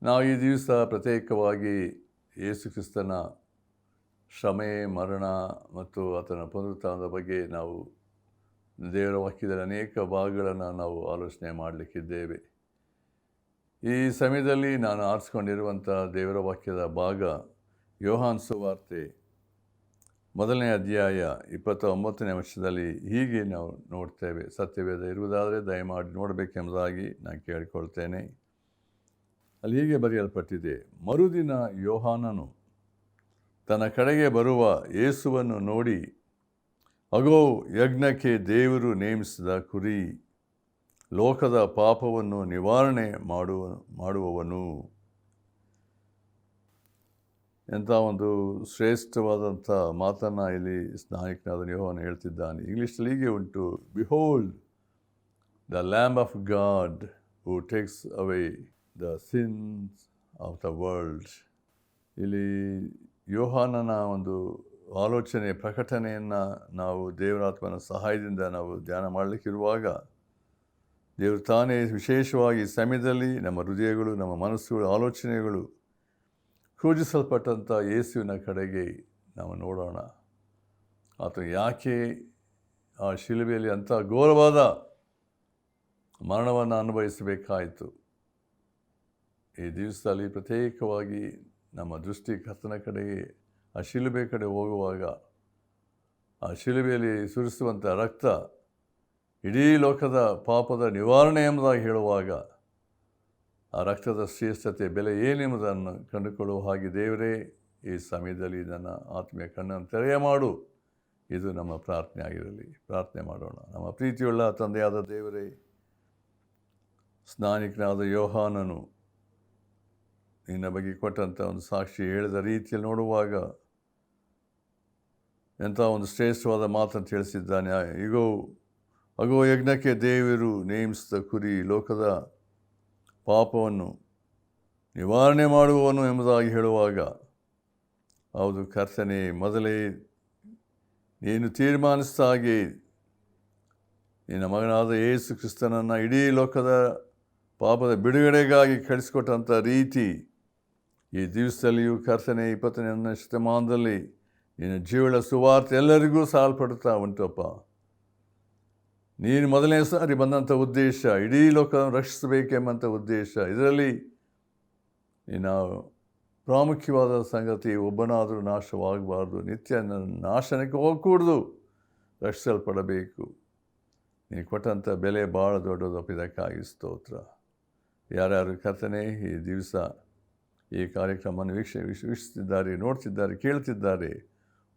ನಾವು ಈ ದಿವಸ ಪ್ರತ್ಯೇಕವಾಗಿ ಯೇಸು ಕ್ರಿಸ್ತನ ಶ್ರಮೆ, ಮರಣ ಮತ್ತು ಆತನ ಪುನರುತ್ಥಾನದ ಬಗ್ಗೆ ನಾವು ದೇವರ ವಾಕ್ಯದಲ್ಲಿ ಅನೇಕ ಭಾಗಗಳನ್ನು ನಾವು ಆಲೋಚನೆ ಮಾಡಲಿಕ್ಕಿದ್ದೇವೆ. ಈ ಸಮಯದಲ್ಲಿ ನಾನು ಆರಿಸ್ಕೊಂಡಿರುವಂಥ ದೇವರ ವಾಕ್ಯದ ಭಾಗ ಯೋಹಾನ್ ಸುವಾರ್ತೆ 1ನೇ ಅಧ್ಯಾಯ 29ನೇ ವರ್ಷದಲ್ಲಿ ಹೀಗೆ ನಾವು ನೋಡ್ತೇವೆ. ಸತ್ಯವೇದ ಇರುವುದಾದರೆ ದಯಮಾಡಿ ನೋಡಬೇಕೆಂಬುದಾಗಿ ನಾನು ಕೇಳಿಕೊಳ್ತೇನೆ. ಅಲ್ಲಿ ಹೀಗೆ ಬರೆಯಲ್ಪಟ್ಟಿದೆ, ಮರುದಿನ ಯೋಹಾನನು ತನ್ನ ಕಡೆಗೆ ಬರುವ ಯೇಸುವನ್ನು ನೋಡಿ, ಅಗೋ, ಯಜ್ಞಕ್ಕೆ ದೇವರು ನೇಮಿಸಿದ ಕುರಿ, ಲೋಕದ ಪಾಪವನ್ನು ನಿವಾರಣೆ ಮಾಡುವವನು. ಎಂಥ ಒಂದು ಶ್ರೇಷ್ಠವಾದಂಥ ಮಾತನ್ನು ಇಲ್ಲಿ ಸ್ನಾನಿಕನಾದ ಯೋಹಾನ ಹೇಳ್ತಿದ್ದಾನೆ. ಇಂಗ್ಲೀಷಲ್ಲಿ ಹೀಗೆ ಉಂಟು, behold the lamb of God who takes away the since of the world. ಇಲ್ಲಿ ಯೋಹಾನನ ಒಂದು ಆಲೋಚನೆ, ಪ್ರಕಟಣೆಯನ್ನು ನಾವು ದೇವರಾತ್ಮನ ಸಹಾಯದಿಂದ ನಾವು ಧ್ಯಾನ ಮಾಡಲಿಕ್ಕಿರುವಾಗ ದೇವರು ತಾನೇ ವಿಶೇಷವಾಗಿ ಸಮಯದಲ್ಲಿ ನಮ್ಮ ಹೃದಯಗಳು, ನಮ್ಮ ಮನಸ್ಸುಗಳು, ಆಲೋಚನೆಗಳು ಕ್ರೂಜಿಸಲ್ಪಟ್ಟಂಥ ಯೇಸುವಿನ ಕಡೆಗೆ ನಾವು ನೋಡೋಣ. ಆತ ಯಾಕೆ ಆ ಶಿಲುಬೆಯಲ್ಲಿ ಅಂಥ ಘೋರವಾದ ಮರಣವನ್ನು ಅನುಭವಿಸಬೇಕಾಯಿತು? ಈ ದಿವಸದಲ್ಲಿ ಪ್ರತ್ಯೇಕವಾಗಿ ನಮ್ಮ ದೃಷ್ಟಿ ಕರ್ತನ ಕಡೆಗೆ, ಆ ಶಿಲುಬೆ ಕಡೆ ಹೋಗುವಾಗ ಆ ಶಿಲುಬೆಯಲ್ಲಿ ಸುರಿಸುವಂಥ ರಕ್ತ ಇಡೀ ಲೋಕದ ಪಾಪದ ನಿವಾರಣೆ ಎಂಬುದಾಗಿ ಹೇಳುವಾಗ ಆ ರಕ್ತದ ಶ್ರೇಷ್ಠತೆ, ಬೆಲೆ ಏನೆಂಬುದನ್ನು ಕಂಡುಕೊಳ್ಳುವ ಹಾಗೆ ದೇವರೇ ಈ ಸಮಯದಲ್ಲಿ ನನ್ನ ಆತ್ಮೀಯ ಕಣ್ಣನ್ನು ತೆರೆಯ ಮಾಡು. ಇದು ನಮ್ಮ ಪ್ರಾರ್ಥನೆ ಆಗಿರಲಿ. ಪ್ರಾರ್ಥನೆ ಮಾಡೋಣ. ನಮ್ಮ ಪ್ರೀತಿಯುಳ್ಳ ತಂದೆಯಾದ ದೇವರೇ, ಸ್ನಾನಿಕನಾದ ಯೋಹಾನನು ನಿನ್ನ ಬಗ್ಗೆ ಕೊಟ್ಟಂಥ ಒಂದು ಸಾಕ್ಷಿ ಹೇಳಿದ ರೀತಿಯಲ್ಲಿ ನೋಡುವಾಗ ಎಂಥ ಒಂದು ಶ್ರೇಷ್ಠವಾದ ಮಾತನ್ನು ತಿಳಿಸಿದ್ದಾನೆ. ಅಗೋ, ಯಜ್ಞಕ್ಕೆ ದೇವರು ನೇಮಿಸಿದ ಕುರಿ, ಲೋಕದ ಪಾಪವನ್ನು ನಿವಾರಣೆ ಮಾಡುವವನು ಎಂಬುದಾಗಿ ಹೇಳುವಾಗ, ಹೌದು ಕರ್ತನೇ, ಮೊದಲೇ ನೀನು ತೀರ್ಮಾನಿಸಿದ ಹಾಗೆ ನಿನ್ನ ಮಗನಾದ ಯೇಸು ಕ್ರಿಸ್ತನನ್ನು ಇಡೀ ಲೋಕದ ಪಾಪದ ಬಿಡುಗಡೆಗಾಗಿ ಕಳಿಸಿಕೊಟ್ಟಂಥ ರೀತಿ ಈ ದಿವಸದಲ್ಲಿಯೂ ಕರ್ತನೆ 21ನೇ ಶತಮಾನದಲ್ಲಿ ನಿನ್ನ ಜೀವಳ ಸುವಾರ್ತೆ ಎಲ್ಲರಿಗೂ ಸಾಲ್ಪಡುತ್ತಾ ಉಂಟಪ್ಪ. ನೀನು ಮೊದಲನೇ ಸಾರಿ ಬಂದಂಥ ಉದ್ದೇಶ ಇಡೀ ಲೋಕವನ್ನು ರಕ್ಷಿಸಬೇಕೆಂಬಂಥ ಉದ್ದೇಶ. ಇದರಲ್ಲಿ ನೀನು ಪ್ರಾಮುಖ್ಯವಾದ ಸಂಗತಿ, ಒಬ್ಬನಾದರೂ ನಾಶವಾಗಬಾರ್ದು, ನಿತ್ಯ ನಾಶನಕ್ಕೆ ಹೋಗಕೂಡ್ದು, ರಕ್ಷಿಸಲ್ಪಡಬೇಕು. ನೀನು ಕೊಟ್ಟಂಥ ಬೆಲೆ ಭಾಳ ದೊಡ್ಡದಪ್ಪ. ಇದಕ್ಕಾಗಿ ಸ್ತೋತ್ರ. ಯಾರ್ಯಾರು ಕರ್ತನೆ ಈ ದಿವಸ ಈ ಕಾರ್ಯಕ್ರಮವನ್ನು ವೀಕ್ಷಿಸುತ್ತಿದ್ದಾರೆ, ನೋಡ್ತಿದ್ದಾರೆ, ಕೇಳ್ತಿದ್ದಾರೆ,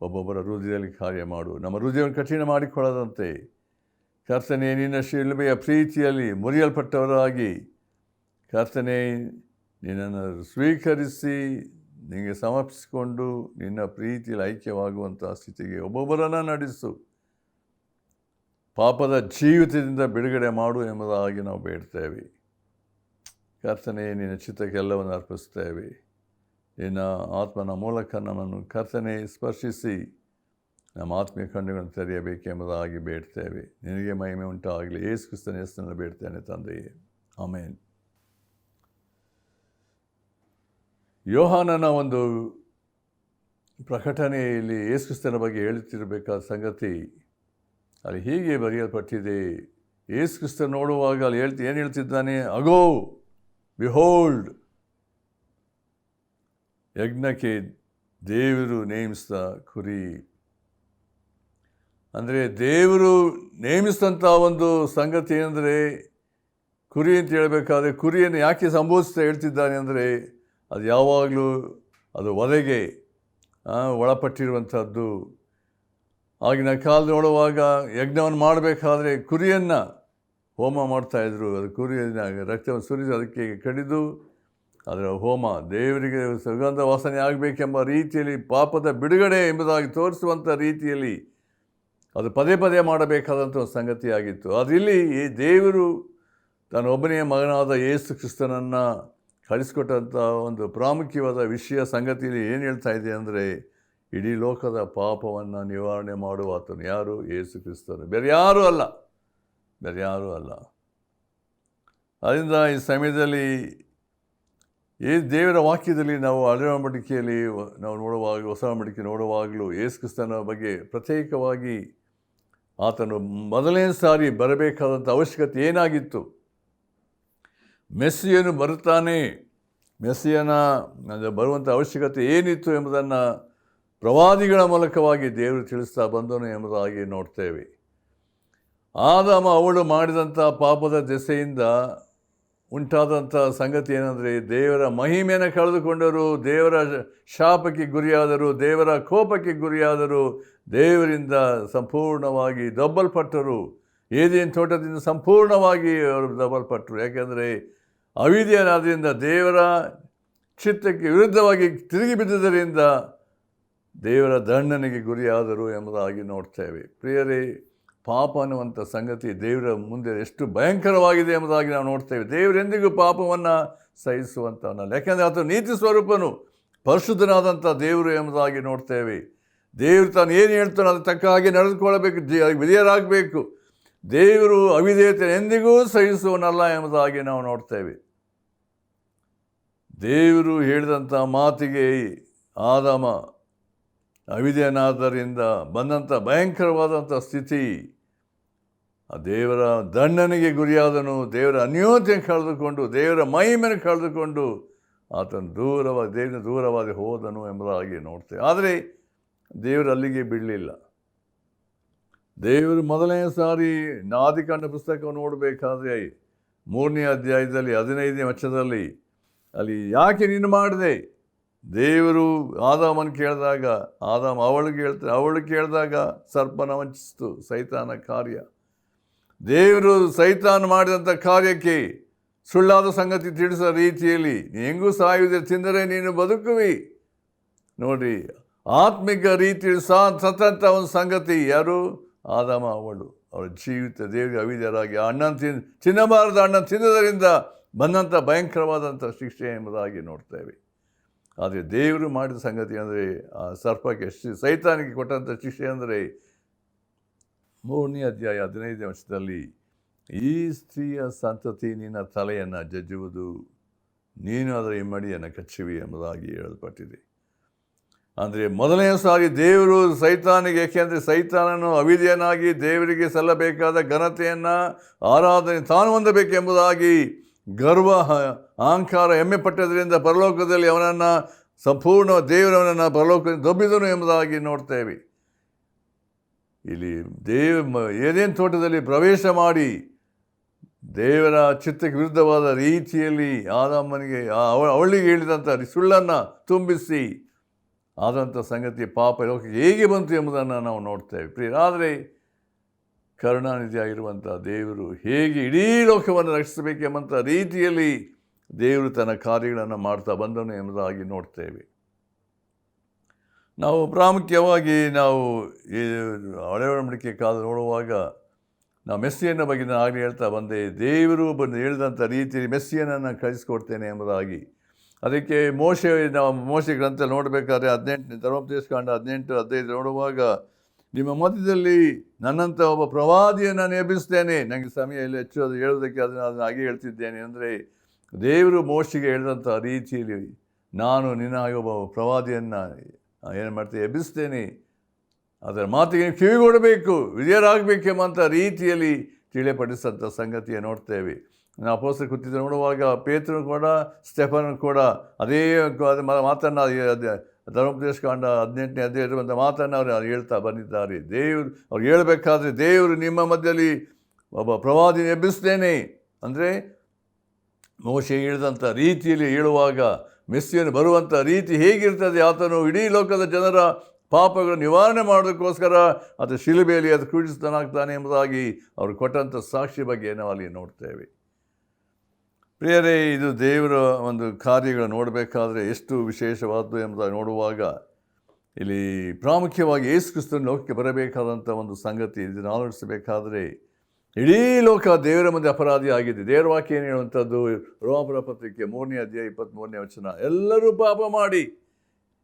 ಒಬ್ಬೊಬ್ಬರ ಹೃದಯದಲ್ಲಿ ಕಾರ್ಯ ಮಾಡು. ನಮ್ಮ ಹೃದಯವನ್ನು ಕಠಿಣ ಮಾಡಿಕೊಳ್ಳದಂತೆ ಕರ್ತನೆ, ನಿನ್ನ ಶಿಲುಬೆಯ ಪ್ರೀತಿಯಲ್ಲಿ ಮುರಿಯಲ್ಪಟ್ಟವರಾಗಿ ಕರ್ತನೆ ನಿನ್ನನ್ನು ಸ್ವೀಕರಿಸಿ ನಿನಗೆ ಸಮರ್ಪಿಸಿಕೊಂಡು ನಿನ್ನ ಪ್ರೀತಿಯಲ್ಲಿ ಐಕ್ಯವಾಗುವಂಥ ಸ್ಥಿತಿಗೆ ಒಬ್ಬೊಬ್ಬರನ್ನು ನಡೆಸು. ಪಾಪದ ಜೀವಿತದಿಂದ ಬಿಡುಗಡೆ ಮಾಡು ಎಂಬುದಾಗಿ ನಾವು ಬೇಡ್ತೇವೆ. ಕರ್ತನೆ, ನಿನ್ನ ಚಿತ್ತಕ್ಕೆಲ್ಲವನ್ನು ಅರ್ಪಿಸ್ತೇವೆ. ನಿನ್ನ ಆತ್ಮನ ಮೂಲಕ ನಮ್ಮನ್ನು ಕರ್ತನೆ ಸ್ಪರ್ಶಿಸಿ ನಮ್ಮ ಆತ್ಮೀಯ ಕಣ್ಣುಗಳನ್ನು ತೆರೆಯಬೇಕೆಂಬುದಾಗಿ ಬೇಡ್ತೇವೆ. ನಿನಗೆ ಮಹಿಮೆ ಉಂಟಾಗಲಿ. ಯೇಸು ಕ್ರಿಸ್ತನ ಹೆಸರಿನಲ್ಲಿ ಬೇಡ್ತೇನೆ ತಂದೆಯೇ, ಆಮೇನ್. ಯೋಹಾನನ ಒಂದು ಪ್ರಕಟಣೆಯಲ್ಲಿ ಯೇಸು ಕ್ರಿಸ್ತನ ಬಗ್ಗೆ ಹೇಳುತ್ತಿರಬೇಕಾದ ಸಂಗತಿ ಅಲ್ಲಿ ಹೀಗೆ ಬರೆಯಲ್ಪಟ್ಟಿದೆ. ಯೇಸು ಕ್ರಿಸ್ತನ ನೋಡುವಾಗ ಅಲ್ಲಿ ಏನು ಹೇಳ್ತಿದ್ದಾನೆ? ಅಗೋ, ಬಿಹೋಲ್ಡ್, ಯಜ್ಞಕ್ಕೆ ದೇವರು ನೇಮಿಸಿದ ಕುರಿ. ಅಂದರೆ ದೇವರು ನೇಮಿಸಿದಂಥ ಒಂದು ಸಂಗತಿ ಏನಂದರೆ, ಕುರಿ ಅಂತ ಹೇಳಬೇಕಾದ್ರೆ ಕುರಿಯನ್ನು ಯಾಕೆ ಸಂಬೋಧಿಸ್ತಾ ಹೇಳ್ತಿದ್ದಾನೆ ಅಂದರೆ, ಅದು ಯಾವಾಗಲೂ ಅದು ವಧೆಗೆ ಒಳಪಟ್ಟಿರುವಂಥದ್ದು. ಆಗಿನ ಕಾಲ ನೋಡುವಾಗ ಯಜ್ಞವನ್ನು ಮಾಡಬೇಕಾದ್ರೆ ಕುರಿಯನ್ನು ಹೋಮ ಮಾಡ್ತಾಯಿದ್ರು. ಅದು ಕುರಿಯನ್ನು ರಕ್ತವನ್ನು ಸುರಿಸಿ ಅದಕ್ಕೆ ಕಡಿದು ಅದರ ಹೋಮ ದೇವರಿಗೆ ಸುಗಂಧ ವಾಸನೆ ಆಗಬೇಕೆಂಬ ರೀತಿಯಲ್ಲಿ, ಪಾಪದ ಬಿಡುಗಡೆ ಎಂಬುದಾಗಿ ತೋರಿಸುವಂಥ ರೀತಿಯಲ್ಲಿ ಅದು ಪದೇ ಪದೇ ಮಾಡಬೇಕಾದಂಥ ಒಂದು ಸಂಗತಿಯಾಗಿತ್ತು. ಅದು ಇಲ್ಲಿ ದೇವರು ತನ್ನ ಒಬ್ಬನೇ ಮಗನಾದ ಯೇಸು ಕ್ರಿಸ್ತನನ್ನು ಕಳಿಸ್ಕೊಟ್ಟಂಥ ಒಂದು ಪ್ರಾಮುಖ್ಯವಾದ ವಿಷಯ ಸಂಗತಿಯಲ್ಲಿ ಏನು ಹೇಳ್ತಾ ಇದೆ ಅಂದರೆ, ಇಡೀ ಲೋಕದ ಪಾಪವನ್ನು ನಿವಾರಣೆ ಮಾಡುವ ಆತನು ಯಾರು? ಯೇಸು ಕ್ರಿಸ್ತನು, ಬೇರೆ ಯಾರೂ ಅಲ್ಲ. ಅದರಿಂದ ಈ ಸಮಯದಲ್ಲಿ ದೇವರ ವಾಕ್ಯದಲ್ಲಿ ನಾವು ಹಳೆಯ ಒಡಂಬಡಿಕೆಯಲ್ಲಿ ನಾವು ನೋಡುವಾಗ, ಹೊಸ ಒಡಂಬಡಿಕೆ ನೋಡುವಾಗಲೂ ಯೇಸು ಕ್ರಿಸ್ತನ ಬಗ್ಗೆ ಪ್ರತ್ಯೇಕವಾಗಿ ಆತನು ಮೊದಲನೇ ಸಾರಿ ಬರಬೇಕಾದಂಥ ಅವಶ್ಯಕತೆ ಏನಾಗಿತ್ತು, ಮೆಸ್ಸಿಯನು ಬರುತ್ತಾನೆ, ಮೆಸ್ಸಿಯನ ಬರುವಂಥ ಅವಶ್ಯಕತೆ ಏನಿತ್ತು ಎಂಬುದನ್ನು ಪ್ರವಾದಿಗಳ ಮೂಲಕವಾಗಿ ದೇವರು ತಿಳಿಸ್ತಾ ಬಂದನು ಎಂಬುದಾಗಿ ನೋಡ್ತೇವೆ. ಆದಾಮ ಅವಳು ಮಾಡಿದಂಥ ಪಾಪದ ದೆಸೆಯಿಂದ ಉಂಟಾದಂಥ ಸಂಗತಿ ಏನಂದರೆ, ದೇವರ ಮಹಿಮೆಯನ್ನು ಕಳೆದುಕೊಂಡರು, ದೇವರ ಶಾಪಕ್ಕೆ ಗುರಿಯಾದರು, ದೇವರ ಕೋಪಕ್ಕೆ ಗುರಿಯಾದರು, ದೇವರಿಂದ ಸಂಪೂರ್ಣವಾಗಿ ದಬ್ಬಲ್ಪಟ್ಟರು. ಏದೇನು ತೋಟದಿಂದ ಸಂಪೂರ್ಣವಾಗಿ ಅವರು ದಬ್ಬಲ್ಪಟ್ಟರು. ಯಾಕೆಂದರೆ ಅವಿಧೇಯನಾದ್ದರಿಂದ, ದೇವರ ಚಿತ್ತಕ್ಕೆ ವಿರುದ್ಧವಾಗಿ ತಿರುಗಿ ಬಿದ್ದುದರಿಂದ ದೇವರ ದಂಡನೆಗೆ ಗುರಿಯಾದರು ಎಂಬುದಾಗಿ ನೋಡ್ತೇವೆ. ಪ್ರಿಯರೇ, ಪಾಪ ಅನ್ನುವಂಥ ಸಂಗತಿ ದೇವರ ಮುಂದೆ ಎಷ್ಟು ಭಯಂಕರವಾಗಿದೆ ಎಂಬುದಾಗಿ ನಾವು ನೋಡ್ತೇವೆ. ದೇವರೆಂದಿಗೂ ಪಾಪವನ್ನು ಸಹಿಸುವಂಥವನಲ್ಲ. ಯಾಕೆಂದರೆ ಆತ ನೀತಿ ಸ್ವರೂಪನು, ಪರಿಶುದ್ಧನಾದಂಥ ದೇವರು ಎಂಬುದಾಗಿ ನೋಡ್ತೇವೆ. ದೇವರು ತಾನು ಏನು ಹೇಳ್ತಾನೋ ಅದು ತಕ್ಕ ಹಾಗೆ ನಡೆದುಕೊಳ್ಳಬೇಕು, ವಿಧೇಯರಾಗಬೇಕು. ದೇವರು ಅವಿಧೇಯತೆ ಎಂದಿಗೂ ಸಹಿಸುವನಲ್ಲ ಎಂಬುದಾಗಿ ನಾವು ನೋಡ್ತೇವೆ. ದೇವರು ಹೇಳಿದಂಥ ಮಾತಿಗೆ ಆದಾಮ ಅವಿಧೇಯನಾದ್ದರಿಂದ ಬಂದಂಥ ಭಯಂಕರವಾದಂಥ ಸ್ಥಿತಿ, ಆ ದೇವರ ದಂಡನೆಗೆ ಗುರಿಯಾದನು. ದೇವರ ಅನ್ಯೋನ್ಯತೆ ಕಳೆದುಕೊಂಡು, ದೇವರ ಮಹಿಮೆಯನ್ನು ಕಳೆದುಕೊಂಡು ಆತನು ದೇವರ ದೂರವಾಗಿ ಹೋದನು ಎಂಬುದಾಗಿ ನೋಡ್ತೇವೆ. ಆದರೆ ದೇವರು ಅಲ್ಲಿಗೆ ಬಿಡಲಿಲ್ಲ. ದೇವರು ಮೊದಲನೇ ಸಾರಿ ಆದಿಕಾಂಡ ಪುಸ್ತಕ ನೋಡಬೇಕಾದ್ರೆ 3ನೇ ಅಧ್ಯಾಯದಲ್ಲಿ 15ನೇ ವಚನದಲ್ಲಿ ಅಲ್ಲಿ ಯಾಕೆ ನೀನು ಮಾಡಿದೆ, ದೇವರು ಆದಾಮನ ಕೇಳಿದಾಗ, ಆದಾಮ ಅವಳು ಕೇಳಿದಾಗ ಸರ್ಪನ ವಂಚಿಸಿತು, ಸೈತಾನ ಕಾರ್ಯ. ದೇವರು ಸೈತಾನ ಮಾಡಿದಂಥ ಕಾರ್ಯಕ್ಕೆ ಸುಳ್ಳಾದ ಸಂಗತಿ ತಿಳಿಸೋ ರೀತಿಯಲ್ಲಿ, ನೀನು ಹೆಂಗೂ ಸಾಯುವುದೇ, ತಿಂದರೆ ನೀನು ಬದುಕುವಿ. ನೋಡಿ, ಆತ್ಮಿಕ ರೀತಿಯಲ್ಲಿ ಸತ್ತಂಥ ಒಂದು ಸಂಗತಿ ಯಾರು? ಆದಾಮ ಅವಳು. ಅವಳ ಜೀವಿತ ದೇವರಿಗೆ ಅವಿಧೇಯರಾಗಿ ತಿನ್ನಬಾರದ ಹಣ್ಣನ್ನು ತಿನ್ನೋದರಿಂದ ಬಂದಂಥ ಭಯಂಕರವಾದಂಥ ಶಿಕ್ಷೆ ಎಂಬುದಾಗಿ ನೋಡ್ತೇವೆ. ಆದರೆ ದೇವರು ಮಾಡಿದ ಸಂಗತಿ ಅಂದರೆ, ಆ ಸರ್ಪಕ್ಕೆ ಸೈತಾನಿಗೆ ಕೊಟ್ಟಂಥ ಶಿಕ್ಷೆ ಅಂದರೆ 3ನೇ ಅಧ್ಯಾಯ 15ನೇ ವಚನದಲ್ಲಿ, ಈ ಸ್ತ್ರೀಯ ಸಂತತಿ ನಿನ್ನ ತಲೆಯನ್ನು ಜಜ್ಜುವುದು, ನೀನು ಅದರ ಹಿಮ್ಮಡಿಯನ್ನು ಕಚ್ಚುವಿ ಎಂಬುದಾಗಿ ಹೇಳಲ್ಪಟ್ಟಿದೆ. ಅಂದರೆ ಮೊದಲನೇ ಸಾರಿ ದೇವರು ಸೈತಾನಿಗೆ, ಏಕೆಂದರೆ ಸೈತಾನನು ಅವಿಧೇಯನಾಗಿ ದೇವರಿಗೆ ಸಲ್ಲಬೇಕಾದ ಘನತೆಯನ್ನು, ಆರಾಧನೆ ತಾನು ಹೊಂದಬೇಕೆಂಬುದಾಗಿ ಗರ್ವ, ಅಹಂಕಾರ, ಹೆಮ್ಮೆ ಪಟ್ಟದ್ರಿಂದ ಪರಲೋಕದಲ್ಲಿ ಅವನನ್ನು ಸಂಪೂರ್ಣ ದೇವರವನನ್ನು ಪರಲೋಕದಲ್ಲಿ ದೊಬ್ಬಿದನು ಎಂಬುದಾಗಿ ನೋಡ್ತೇವೆ. ಇಲ್ಲಿ ಏದೇನು ತೋಟದಲ್ಲಿ ಪ್ರವೇಶ ಮಾಡಿ ದೇವರ ಚಿತ್ತಕ್ಕೆ ವಿರುದ್ಧವಾದ ರೀತಿಯಲ್ಲಿ ಆದಾಮನಿಗೆ ಅವಳಿಗೆ ಹೇಳಿದಂಥ ಸುಳ್ಳನ್ನು ತುಂಬಿಸಿ ಆದಂಥ ಸಂಗತಿ ಪಾಪ ಲೋಕಕ್ಕೆ ಹೇಗೆ ಬಂತು ಎಂಬುದನ್ನು ನಾವು ನೋಡ್ತೇವೆ. ಆದರೆ ಕರುಣಾನಿಧಿಯಾಗಿರುವಂಥ ದೇವರು ಹೇಗೆ ಇಡೀ ಲೋಕವನ್ನು ರಕ್ಷಿಸಬೇಕೆಂಬಂಥ ರೀತಿಯಲ್ಲಿ ದೇವರು ತನ್ನ ಕಾರ್ಯಗಳನ್ನು ಮಾಡ್ತಾ ಬಂದನು ಎಂಬುದಾಗಿ ನೋಡ್ತೇವೆ. ನಾವು ಪ್ರಾಮುಖ್ಯವಾಗಿ ನಾವು ಈ ಹಳೆಯ ಒಡಂಬಡಿಕೆ ಕಾಲ ನೋಡುವಾಗ ನಾವು ಮೆಸ್ಸಿಯನ್ನ ಬಗ್ಗೆ ನಾನು ಆಗಲೇ ಹೇಳ್ತಾ ಬಂದೆ. ದೇವರು ಬಂದು ಹೇಳಿದಂಥ ರೀತಿಯಲ್ಲಿ ಮೆಸ್ಸಿಯನನ್ನು ಕಳಿಸ್ಕೊಡ್ತೇನೆ ಎಂಬುದಾಗಿ. ಅದಕ್ಕೆ ಮೋಶೆ ಗ್ರಂಥ ನೋಡಬೇಕಾದ್ರೆ 18 ಧರ್ಮೋಪದೇಶಕಾಂಡ 18:15 ನೋಡುವಾಗ, ನಿಮ್ಮ ಮಧ್ಯದಲ್ಲಿ ನನ್ನಂಥ ಒಬ್ಬ ಪ್ರವಾದಿಯನ್ನು ನಾನು ಎಬ್ಬಿಸ್ತೇನೆ. ನನಗೆ ಸಮಯ ಇಲ್ಲ ಹೆಚ್ಚು ಅದು ಹೇಳೋದಕ್ಕೆ, ಅದನ್ನು ಹಾಗೆ ಹೇಳ್ತಿದ್ದೇನೆ. ಅಂದರೆ ದೇವರು ಮೋಶೆಗೆ ಹೇಳಿದಂಥ ರೀತಿಯಲ್ಲಿ ನಾನು ನಿನ್ನಾಗಿ ಒಬ್ಬ ಪ್ರವಾದಿಯನ್ನು ಏನು ಮಾಡ್ತೇನೆ, ಎಬ್ಬಿಸ್ತೇನೆ, ಅದರ ಮಾತಿಗೆ ಕಿವಿಗೊಡಬೇಕು, ವಿಧೇಯರಾಗಬೇಕೆಂಬಂಥ ರೀತಿಯಲ್ಲಿ ತಿಳಿಪಡಿಸಿದಂಥ ಸಂಗತಿಯನ್ನು ನೋಡ್ತೇವೆ. ನಾವು ಅಪೊಸ್ತಲರ ಕೃತ್ಯ ನೋಡುವಾಗ ಪೇತ್ರನು ಕೂಡ ಸ್ಟೆಫನನು ಕೂಡ ಅದೇ ಮಾತನ್ನು ಧರ್ಮೋಪದೇಶಕಾಂಡ 18ನೇ ಅಧ್ಯಾಯ ಇರುವಂಥ ಮಾತನ್ನು ಅವರು ಹೇಳ್ತಾ ಬಂದಿದ್ದಾರೆ. ಅವ್ರು ಹೇಳಬೇಕಾದ್ರೆ ದೇವರು ನಿಮ್ಮ ಮಧ್ಯದಲ್ಲಿ ಒಬ್ಬ ಪ್ರವಾದಿನ ಎಬ್ಬಿಸ್ತೇನೆ ಅಂದರೆ ಮೋಶೆ ಹೇಳಿದಂಥ ರೀತಿಯಲ್ಲಿ ಹೇಳುವಾಗ ಮೆಸ್ಸಿಯನು ಬರುವಂಥ ರೀತಿ ಹೇಗಿರ್ತದೆ, ಆತನು ಇಡೀ ಲೋಕದ ಜನರ ಪಾಪಗಳು ನಿವಾರಣೆ ಮಾಡೋದಕ್ಕೋಸ್ಕರ ಆತ ಶಿಲುಬೆಯಲ್ಲಿ ಅದು ಕ್ರೂಶಿತನಾಗ್ತಾನೆ ಎಂಬುದಾಗಿ ಅವರು ಕೊಟ್ಟಂಥ ಸಾಕ್ಷಿ ಬಗ್ಗೆ ನಾವು ಅಲ್ಲಿ ನೋಡ್ತೇವೆ. ಪ್ರಿಯರೇ, ಇದು ದೇವರ ಒಂದು ಕಾರ್ಯಗಳು ನೋಡಬೇಕಾದ್ರೆ ಎಷ್ಟು ವಿಶೇಷವಾದ್ದು ಎಂಬುದಾಗಿ ನೋಡುವಾಗ ಇಲ್ಲಿ ಪ್ರಾಮುಖ್ಯವಾಗಿ ಯೇಸು ಕ್ರಿಸ್ತನ ಲೋಕಕ್ಕೆ ಬರಬೇಕಾದಂಥ ಒಂದು ಸಂಗತಿ, ಇದನ್ನು ಆಲೋಚಿಸಬೇಕಾದ್ರೆ ಇಡೀ ಲೋಕ ದೇವರ ಮುಂದೆ ಅಪರಾಧಿ ಆಗಿದೆ. ದೇವರ ವಾಕ್ಯ ಏನು ಹೇಳುವಂಥದ್ದು? ರೋಮಾಪುರ ಪತ್ರಿಕೆ 3ನೇ ಅಧ್ಯಾಯ 23ನೇ ವಚನ, ಎಲ್ಲರೂ ಪಾಪ ಮಾಡಿ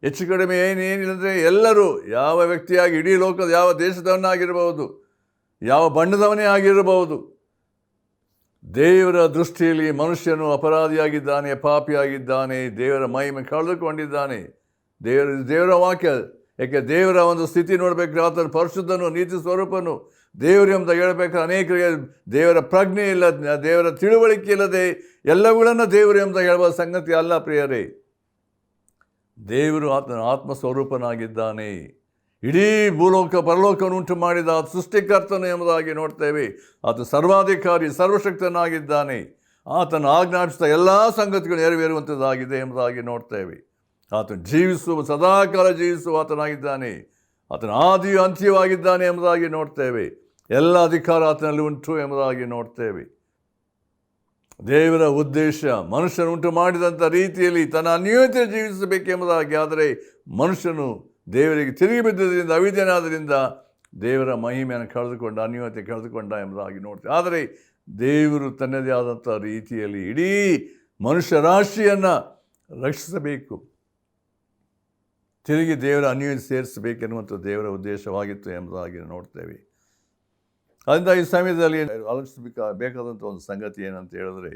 ಹೆಚ್ಚು ಕಡಿಮೆ ಏನಿಲ್ಲಂದರೆ ಎಲ್ಲರೂ, ಯಾವ ವ್ಯಕ್ತಿಯಾಗಿ ಇಡೀ ಲೋಕದ ಯಾವ ದೇಶದವನ್ನಾಗಿರಬಹುದು, ಯಾವ ಬಣ್ಣದವನೇ ಆಗಿರಬಹುದು, ದೇವರ ದೃಷ್ಟಿಯಲ್ಲಿ ಮನುಷ್ಯನು ಅಪರಾಧಿಯಾಗಿದ್ದಾನೆ, ಪಾಪಿಯಾಗಿದ್ದಾನೆ, ದೇವರ ಮಹಿಮೆ ಕಳೆದುಕೊಂಡಿದ್ದಾನೆ. ದೇವರ ವಾಕ್ಯ, ಯಾಕೆ ದೇವರ ಒಂದು ಸ್ಥಿತಿ ನೋಡಬೇಕು. ಆತನ ಪರಿಶುದ್ಧನು, ನೀತಿ ಸ್ವರೂಪನು, ದೇವರು ಎಂಬ ಹೇಳ್ಬೇಕಾದ್ರೆ ಅನೇಕರಿಗೆ ದೇವರ ಪ್ರಜ್ಞೆ ಇಲ್ಲ, ದೇವರ ತಿಳುವಳಿಕೆ ಇಲ್ಲದೆ ಎಲ್ಲವುಗಳನ್ನು ದೇವರು ಎಂಬ ಹೇಳುವ ಸಂಗತಿ ಅಲ್ಲ ಪ್ರಿಯರೇ. ದೇವರು ಆತನ ಆತ್ಮಸ್ವರೂಪನಾಗಿದ್ದಾನೆ. ಇಡೀ ಭೂಲೋಕ ಪರಲೋಕವನ್ನು ಉಂಟು ಮಾಡಿದ ಸೃಷ್ಟಿಕರ್ತನು ಎಂಬುದಾಗಿ ನೋಡ್ತೇವೆ. ಆತ ಸರ್ವಾಧಿಕಾರಿ, ಸರ್ವಶಕ್ತನಾಗಿದ್ದಾನೆ. ಆತನು ಆಜ್ಞಾಪಿಸಿದ ಎಲ್ಲ ಸಂಗತಿಗಳು ನೆರವೇರುವಂಥದ್ದಾಗಿದೆ ಎಂಬುದಾಗಿ ನೋಡ್ತೇವೆ. ಆತನು ಜೀವಿಸುವ, ಸದಾಕಾಲ ಜೀವಿಸುವ ಆತನಾಗಿದ್ದಾನೆ. ಆತನ ಆದಿಯು ಅಂತ್ಯವಾಗಿದ್ದಾನೆ ಎಂಬುದಾಗಿ ನೋಡ್ತೇವೆ. ಎಲ್ಲ ಅಧಿಕಾರ ಆತನಲ್ಲಿ ಉಂಟು ಎಂಬುದಾಗಿ ನೋಡ್ತೇವೆ. ದೇವರ ಉದ್ದೇಶ ಮನುಷ್ಯನು ಉಂಟು ಮಾಡಿದಂಥ ರೀತಿಯಲ್ಲಿ ತನ್ನ ಅನ್ಯೋನ್ಯತೆ ಜೀವಿಸಬೇಕೆಂಬುದಾಗಿ. ಆದರೆ ಮನುಷ್ಯನು ದೇವರಿಗೆ ತಿರುಗಿ ಬಿದ್ದದರಿಂದ, ಅವಿಧೇಯನಾದ್ದರಿಂದ ದೇವರ ಮಹಿಮೆಯನ್ನು ಕಳೆದುಕೊಂಡ, ಅನ್ಯೋನ್ಯತೆ ಕಳೆದುಕೊಂಡ ಎಂಬುದಾಗಿ ನೋಡ್ತೇವೆ. ಆದರೆ ದೇವರು ತನ್ನದೇ ಆದಂಥ ರೀತಿಯಲ್ಲಿ ಇಡೀ ಮನುಷ್ಯ ರಾಶಿಯನ್ನು ರಕ್ಷಿಸಬೇಕು, ತಿರುಗಿ ದೇವರ ಅನ್ಯೋನ್ಯತೆ ಸೇರಿಸಬೇಕೆನ್ನುವಂಥ ದೇವರ ಉದ್ದೇಶವಾಗಿತ್ತು ಎಂಬುದಾಗಿ ನೋಡ್ತೇವೆ. ಅದರಿಂದ ಈ ಸಮಯದಲ್ಲಿ ಆಲೋಚಿಸಬೇಕಾದಂಥ ಒಂದು ಸಂಗತಿ ಏನಂತ ಹೇಳಿದ್ರೆ,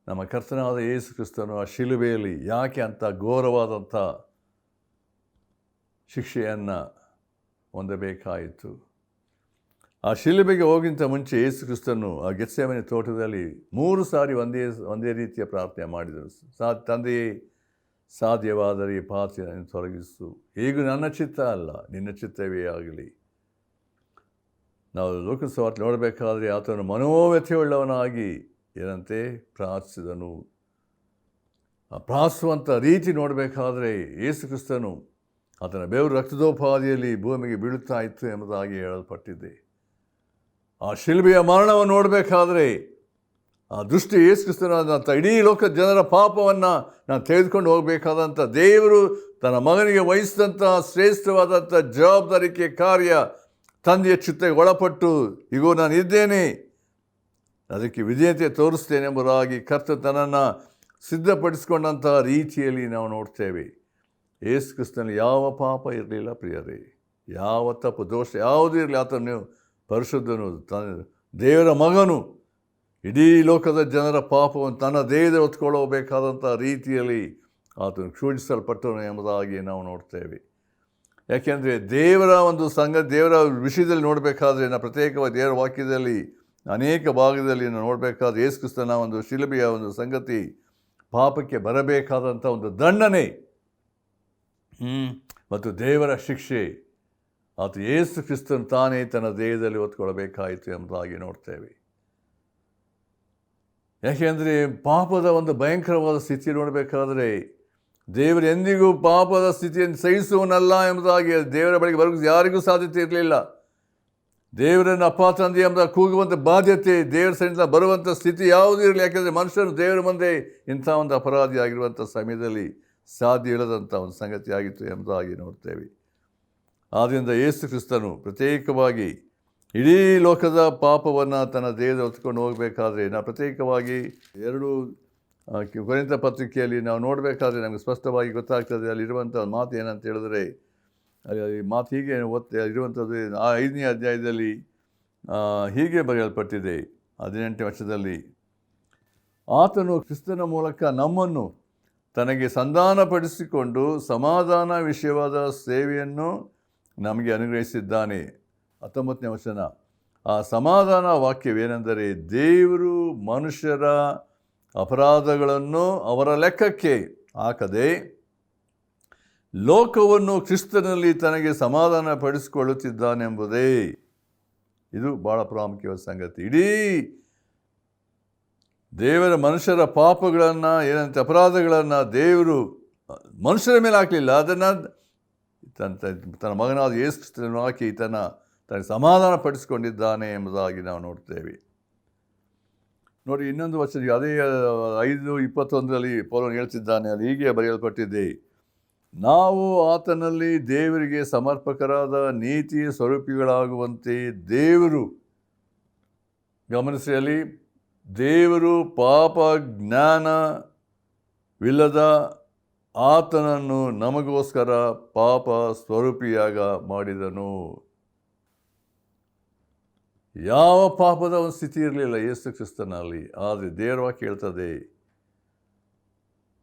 ನಮ್ಮ ಕರ್ತನಾದ ಯೇಸು ಕ್ರಿಸ್ತನು ಆ ಶಿಲುಬೆಯಲ್ಲಿ ಯಾಕೆ ಅಂಥ ಘೋರವಾದಂಥ ಶಿಕ್ಷೆಯನ್ನು ಹೊಂದಬೇಕಾಯಿತು. ಆ ಶಿಲುಬೆಗೆ ಹೋಗಿಂತ ಮುಂಚೆ ಯೇಸು ಕ್ರಿಸ್ತನು ಆ ಗೆತ್ಸೆಮನೆ ತೋಟದಲ್ಲಿ 3 ಸಾರಿ ಒಂದೇ ರೀತಿಯ ಪ್ರಾರ್ಥನೆ ಮಾಡಿದರು. ತಂದೆಯೇ, ಸಾಧ್ಯವಾದರೆ ಈ ಪಾತ್ರೆಯನ್ನು ತೊಲಗಿಸು, ಈಗ ನನ್ನ ಚಿತ್ತ ಅಲ್ಲ, ನಿನ್ನ ಚಿತ್ತವೇ ಆಗಲಿ. ನಾವು ಲೋಕಸಭೆ ನೋಡಬೇಕಾದ್ರೆ ಆತನು ಮನೋವ್ಯಥೆಯುಳ್ಳವನಾಗಿ ಏನಂತೆ ಪ್ರಾರ್ಥಿಸಿದನು. ಆ ಪ್ರಾರ್ಥಿಸುವಂಥ ರೀತಿ ನೋಡಬೇಕಾದ್ರೆ ಯೇಸು ಕ್ರಿಸ್ತನು ಆತನ ಬೆವರು ರಕ್ತದೋಪಾದಿಯಲ್ಲಿ ಭೂಮಿಗೆ ಬೀಳುತ್ತಾ ಇತ್ತು ಎಂಬುದಾಗಿ ಹೇಳಲ್ಪಟ್ಟಿದೆ. ಆ ಶಿಲುಬೆಯ ಮರಣವನ್ನು ನೋಡಬೇಕಾದ್ರೆ ಆ ದೃಷ್ಟಿ ಯೇಸು ಕ್ರಿಸ್ತನಾದಂಥ ಇಡೀ ಲೋಕ ಜನರ ಪಾಪವನ್ನು ನಾನು ತೆಗೆದುಕೊಂಡು ಹೋಗಬೇಕಾದಂಥ ದೇವರು ತನ್ನ ಮಗನಿಗೆ ವಹಿಸಿದಂಥ ಶ್ರೇಷ್ಠವಾದಂಥ ಜವಾಬ್ದಾರಿಕೆ ಕಾರ್ಯ, ತಂದೆಯ ಚಿತ್ತಕ್ಕೆ ಒಳಪಟ್ಟು ಈಗೋ ನಾನು ಇದ್ದೇನೆ, ಅದಕ್ಕೆ ವಿಧೇಯತೆ ತೋರಿಸ್ತೇನೆ ಎಂಬುದಾಗಿ ಕರ್ತ ತನ್ನನ್ನು ಸಿದ್ಧಪಡಿಸಿಕೊಂಡಂಥ ರೀತಿಯಲ್ಲಿ ನಾವು ನೋಡ್ತೇವೆ. ಯೇಸು ಕ್ರಿಸ್ತನಲ್ಲಿ ಯಾವ ಪಾಪ ಇರಲಿಲ್ಲ ಪ್ರಿಯರೇ, ಯಾವ ತಪ್ಪು ದೋಷ ಯಾವುದೂ ಇರಲಿ. ಆತನು ಪರಿಶುದ್ಧನು, ದೇವರ ಮಗನು, ಇಡೀ ಲೋಕದ ಜನರ ಪಾಪವನ್ನು ತನ್ನ ದೇಹದಲ್ಲಿ ಹೊತ್ಕೊಳ್ಳಬೇಕಾದಂಥ ರೀತಿಯಲ್ಲಿ ಆತನು ಕ್ಷೂಜಿಸಲ್ಪಟ್ಟನು ಎಂಬುದಾಗಿ ನಾವು ನೋಡ್ತೇವೆ. ಯಾಕೆಂದರೆ ದೇವರ ಒಂದು ದೇವರ ವಿಷಯದಲ್ಲಿ ನೋಡಬೇಕಾದ್ರೆ ನಾವು ಪ್ರತ್ಯೇಕವಾಗಿ ದೇವರ ವಾಕ್ಯದಲ್ಲಿ ಅನೇಕ ಭಾಗದಲ್ಲಿ ನಾವು ನೋಡಬೇಕಾದ್ರೆ ಯೇಸು ಕ್ರಿಸ್ತನ ಒಂದು ಶಿಲುಬೆಯ ಒಂದು ಸಂಗತಿ ಪಾಪಕ್ಕೆ ಬರಬೇಕಾದಂಥ ಒಂದು ದಂಡನೆ ಮತ್ತು ದೇವರ ಶಿಕ್ಷೆ ಆತ ಯೇಸು ಕ್ರಿಸ್ತನು ತಾನೇ ತನ್ನ ದೇಹದಲ್ಲಿ ಹೊತ್ಕೊಳ್ಬೇಕಾಯಿತು ಎಂಬುದಾಗಿ ನೋಡ್ತೇವೆ. ಯಾಕೆಂದರೆ ಪಾಪದ ಒಂದು ಭಯಂಕರವಾದ ಸ್ಥಿತಿ ನೋಡಬೇಕಾದ್ರೆ ದೇವರು ಎಂದಿಗೂ ಪಾಪದ ಸ್ಥಿತಿಯನ್ನು ಸಹಿಸುವನಲ್ಲ ಎಂಬುದಾಗಿ ದೇವರ ಬಳಿಗೆ ಬರೋಕ್ಕೆ ಯಾರಿಗೂ ಸಾಧ್ಯತೆ ಇರಲಿಲ್ಲ. ದೇವರನ್ನು ಅಪ್ಪ ತಂದೆ ಎಂಬ ಕೂಗುವಂಥ ಬಾಧ್ಯತೆ, ದೇವರ ಸನ್ನಿಧಿಯಿಂದ ಬರುವಂಥ ಸ್ಥಿತಿ ಯಾವುದೂ ಇರಲಿ. ಯಾಕೆಂದರೆ ಮನುಷ್ಯನು ದೇವರ ಮುಂದೆ ಇಂಥ ಒಂದು ಅಪರಾಧಿ ಆಗಿರುವಂಥ ಸಮಯದಲ್ಲಿ ಸಾಧ್ಯ ಇಲ್ಲದಂಥ ಒಂದು ಸಂಗತಿ ಆಗಿತ್ತು ಎಂಬುದಾಗಿ ನೋಡ್ತೇವೆ. ಆದ್ದರಿಂದ ಯೇಸು ಕ್ರಿಸ್ತನು ಪ್ರತ್ಯೇಕವಾಗಿ ಇಡೀ ಲೋಕದ ಪಾಪವನ್ನು ತನ್ನ ದೇಹದ ಹೊತ್ಕೊಂಡು ಹೋಗಬೇಕಾದ್ರೆ ನಾವು ಪ್ರತ್ಯೇಕವಾಗಿ 2 ಕೊರಿಂಥ ಪತ್ರಿಕೆಯಲ್ಲಿ ನಾವು ನೋಡಬೇಕಾದ್ರೆ ನಮಗೆ ಸ್ಪಷ್ಟವಾಗಿ ಗೊತ್ತಾಗ್ತದೆ. ಅಲ್ಲಿರುವಂಥ ಮಾತು ಏನಂತ ಹೇಳಿದ್ರೆ, ಅಲ್ಲಿ ಮಾತು ಹೀಗೆ ಇರುವಂಥದ್ದು 5ನೇ ಅಧ್ಯಾಯದಲ್ಲಿ ಹೀಗೆ ಬರೆಯಲ್ಪಟ್ಟಿದೆ 18ನೇ ವರ್ಷದಲ್ಲಿ, ಆತನು ಕ್ರಿಸ್ತನ ಮೂಲಕ ನಮ್ಮನ್ನು ತನಗೆ ಸಂಧಾನಪಡಿಸಿಕೊಂಡು ಸಮಾಧಾನ ವಿಷಯವಾದ ಸೇವೆಯನ್ನು ನಮಗೆ ಅನುಗ್ರಹಿಸಿದ್ದಾನೆ. 19ನೇ ವಚನ, ಆ ಸಮಾಧಾನ ವಾಕ್ಯವೇನೆಂದರೆ, ದೇವರು ಮನುಷ್ಯರ ಅಪರಾಧಗಳನ್ನು ಅವರ ಲೆಕ್ಕಕ್ಕೆ ಹಾಕದೆ ಲೋಕವನ್ನು ಕ್ರಿಸ್ತನಲ್ಲಿ ತನಗೆ ಸಮಾಧಾನ ಪಡಿಸಿಕೊಳ್ಳುತ್ತಿದ್ದಾನೆಂಬುದೇ. ಇದು ಭಾಳ ಪ್ರಾಮುಖ್ಯವಾದ ಸಂಗತಿ. ಇಡೀ ದೇವರ ಮನುಷ್ಯರ ಪಾಪಗಳನ್ನು ಏನಂತ ಅಪರಾಧಗಳನ್ನು ದೇವರು ಮನುಷ್ಯರ ಮೇಲೆ ಹಾಕಲಿಲ್ಲ, ಅದನ್ನು ತನ್ನ ಮಗನಾದ ಯೇಸು ಕ್ರಿಸ್ತನನ್ನು ಹಾಕಿ ತನಗೆ ಸಮಾಧಾನ ಪಡಿಸಿಕೊಂಡಿದ್ದಾನೆ ಎಂಬುದಾಗಿ ನಾವು ನೋಡ್ತೇವೆ. ನೋಡಿ, ಇನ್ನೊಂದು ವಚನ ಅದೇ 5:21 ಪೌಲನು ಹೇಳ್ತಿದ್ದಾನೆ. ಅದು ಹೀಗೆ ಬರೆಯಲ್ಪಟ್ಟಿದೆ, ನಾವು ಆತನಲ್ಲಿ ದೇವರಿಗೆ ಸಮರ್ಪಕರಾದ ನೀತಿ ಸ್ವರೂಪಿಗಳಾಗುವಂತೆ ದೇವರು, ಗಮನಿಸಿ, ಅಲ್ಲಿ ದೇವರು ಪಾಪ ಜ್ಞಾನವಿಲ್ಲದ ಆತನನ್ನು ನಮಗೋಸ್ಕರ ಪಾಪ ಸ್ವರೂಪಿಯಾಗ ಮಾಡಿದನು. ಯಾವ ಪಾಪದ ಒಂದು ಸ್ಥಿತಿ ಇರಲಿಲ್ಲ ಯೇಸು ಕ್ರಿಸ್ತನಲ್ಲಿ. ಆದರೆ ದೇವರ ವಾಕ್ಯ ಹೇಳ್ತದೆ,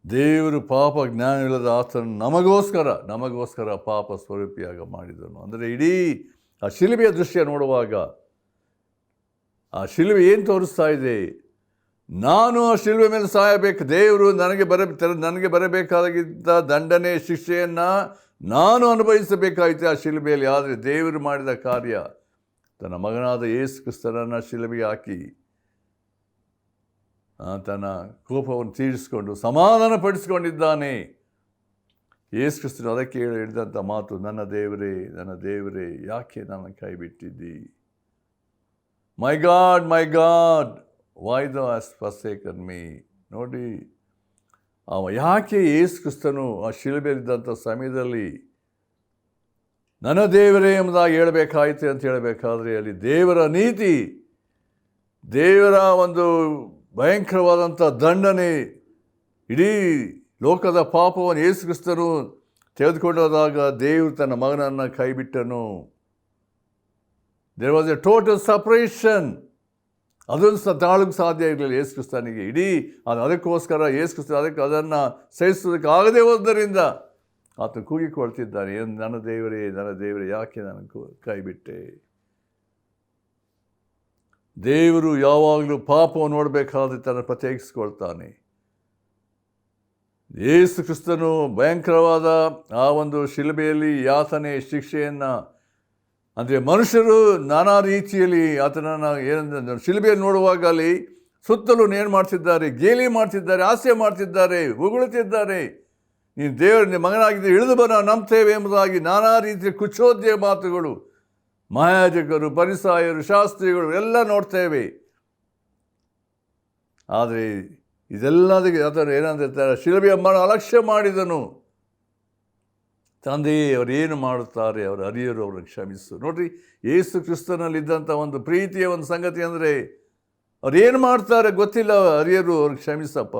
ದೇವರು ಪಾಪ ಜ್ಞಾನವಿಲ್ಲದ ಆತನು ನಮಗೋಸ್ಕರ ಪಾಪ ಸ್ವರೂಪಿಯಾಗ ಮಾಡಿದನು. ಅಂದರೆ ಇಡೀ ಆ ಶಿಲುಬೆಯ ದೃಶ್ಯ ನೋಡುವಾಗ ಆ ಶಿಲುಬೆ ಏನು ತೋರಿಸ್ತಾ ಇದೆ? ನಾನು ಆ ಶಿಲುಬೆ ಮೇಲೆ ಸಾಯಬೇಕು, ದೇವರು ನನಗೆ ಬರಬೇಕಾಗಿದ್ದ ದಂಡನೆ ಶಿಕ್ಷೆಯನ್ನು ನಾನು ಅನುಭವಿಸಬೇಕಾಯಿತು ಆ ಶಿಲುಬೆಯಲ್ಲಿ. ಆದರೆ ದೇವರು ಮಾಡಿದ ಕಾರ್ಯ, ತನ್ನ ಮಗನಾದ ಯೇಸು ಕ್ರಿಸ್ತನನ್ನು ಶಿಲುಬೆಗೆ ಹಾಕಿ ತನ್ನ ಕೋಪವನ್ನು ತೀರಿಸಿಕೊಂಡು ಸಮಾಧಾನ ಪಡಿಸಿಕೊಂಡಿದ್ದಾನೆ. ಯೇಸು ಕ್ರಿಸ್ತನು ಅದಕ್ಕೆ ಹೇಳಿದಂಥ ಮಾತು, ನನ್ನ ದೇವರೇ ಯಾಕೆ ನನ್ನ ಕೈ ಬಿಟ್ಟಿದ್ದಿ? My god why thou hast forsaken me. ನೋಡಿ, ಯಾಕೆ ಯೇಸು ಕ್ರಿಸ್ತನು ಆ ಶಿಲುಬೆಯಲ್ಲಿದ್ದಂಥ ಸಮಯದಲ್ಲಿ ನನ್ನ ದೇವರೇ ಎಂಬುದಾಗಿ ಹೇಳಬೇಕಾಯಿತು ಅಂತ ಹೇಳಬೇಕಾದ್ರೆ, ಅಲ್ಲಿ ದೇವರ ನೀತಿ, ದೇವರ ಒಂದು ಭಯಂಕರವಾದಂಥ ದಂಡನೆ, ಇಡೀ ಲೋಕದ ಪಾಪವನ್ನು ಯೇಸು ಕ್ರಿಸ್ತನು ತೆಗೆದುಕೊಂಡೋದಾಗ ದೇವರು ತನ್ನ ಮಗನನ್ನು ಕೈಬಿಟ್ಟನು. There was a total separation. ಅದನ್ನು ತಾಳಕ್ಕೆ ಸಾಧ್ಯ ಇರಲಿಲ್ಲ ಯೇಸು ಕ್ರಿಸ್ತನಿಗೆ. ಇಡೀ ಅದಕ್ಕೋಸ್ಕರ ಯೇಸು ಕ್ರಿಸ್ತ ಅದನ್ನು ಸಹಿಸೋದಕ್ಕೆ ಆಗದೆ ಹೋದ್ದರಿಂದ ಆತ ಕೂಗಿಕೊಳ್ತಿದ್ದಾನೆ, ನನ್ನ ದೇವರೇ ಯಾಕೆ ನನಗೆ ಕೈ ಬಿಟ್ಟೆ? ದೇವರು ಯಾವಾಗಲೂ ಪಾಪವನ್ನು ನೋಡಬೇಕಾದ್ರೆ ತನ್ನ ಪ್ರತ್ಯೇಕಿಸ್ಕೊಳ್ತಾನೆ. ಯೇಸು ಕ್ರಿಸ್ತನು ಭಯಂಕರವಾದ ಆ ಒಂದು ಶಿಲುಬೆಯಲ್ಲಿ ಯಾತನೆ ಶಿಕ್ಷೆಯನ್ನು, ಅಂದರೆ ಮನುಷ್ಯರು ನಾನಾ ರೀತಿಯಲ್ಲಿ ಆತನನ್ನು ಏನಂದ್ರೆ ಶಿಲುಬೆಯಲ್ಲಿ ನೋಡುವಾಗ ಅಲ್ಲಿ ಸುತ್ತಲೂ ಏನು ಮಾಡ್ತಿದ್ದಾರೆ? ಗೇಲಿ ಮಾಡ್ತಿದ್ದಾರೆ, ಹಾಸ್ಯ ಮಾಡ್ತಿದ್ದಾರೆ, ಹೊಗಳುತ್ತಿದ್ದಾರೆ. ನೀನು ದೇವರ ಮಗನಾಗಿದ್ದರೆ ಇಳಿದು ಬರ, ನಂಬ್ತೇವೆ ಎಂಬುದಾಗಿ ನಾನಾ ರೀತಿಯ ಕುಚೋದ್ಯ ಮಾತುಗಳು ಮಹಾಯಾಜಕರು, ಫರಿಸಾಯರು, ಶಾಸ್ತ್ರಿಗಳು ಎಲ್ಲ ನೋಡ್ತೇವೆ. ಆದರೆ ಇದೆಲ್ಲದಕ್ಕೆ ಆತನು ಏನಂತಿರ್ತಾರೆ? ಶಿಲುಬೆಯ ಮರಣ ಅಲಕ್ಷ್ಯ ಮಾಡಿದನು. ತಂದೆಯೇ, ಅವರೇನು ಮಾಡುತ್ತಾರೆ ಅವರು ಅರಿಯರು, ಅವ್ರನ್ನ ಕ್ಷಮಿಸು. ನೋಡ್ರಿ, ಯೇಸು ಕ್ರಿಸ್ತನಲ್ಲಿದ್ದಂಥ ಒಂದು ಪ್ರೀತಿಯ ಒಂದು ಸಂಗತಿ ಅಂದರೆ, ಅವ್ರೇನು ಮಾಡ್ತಾರೆ ಗೊತ್ತಿಲ್ಲ, ಅರಿಯರು, ಅವ್ರಿಗೆ ಕ್ಷಮಿಸಪ್ಪ.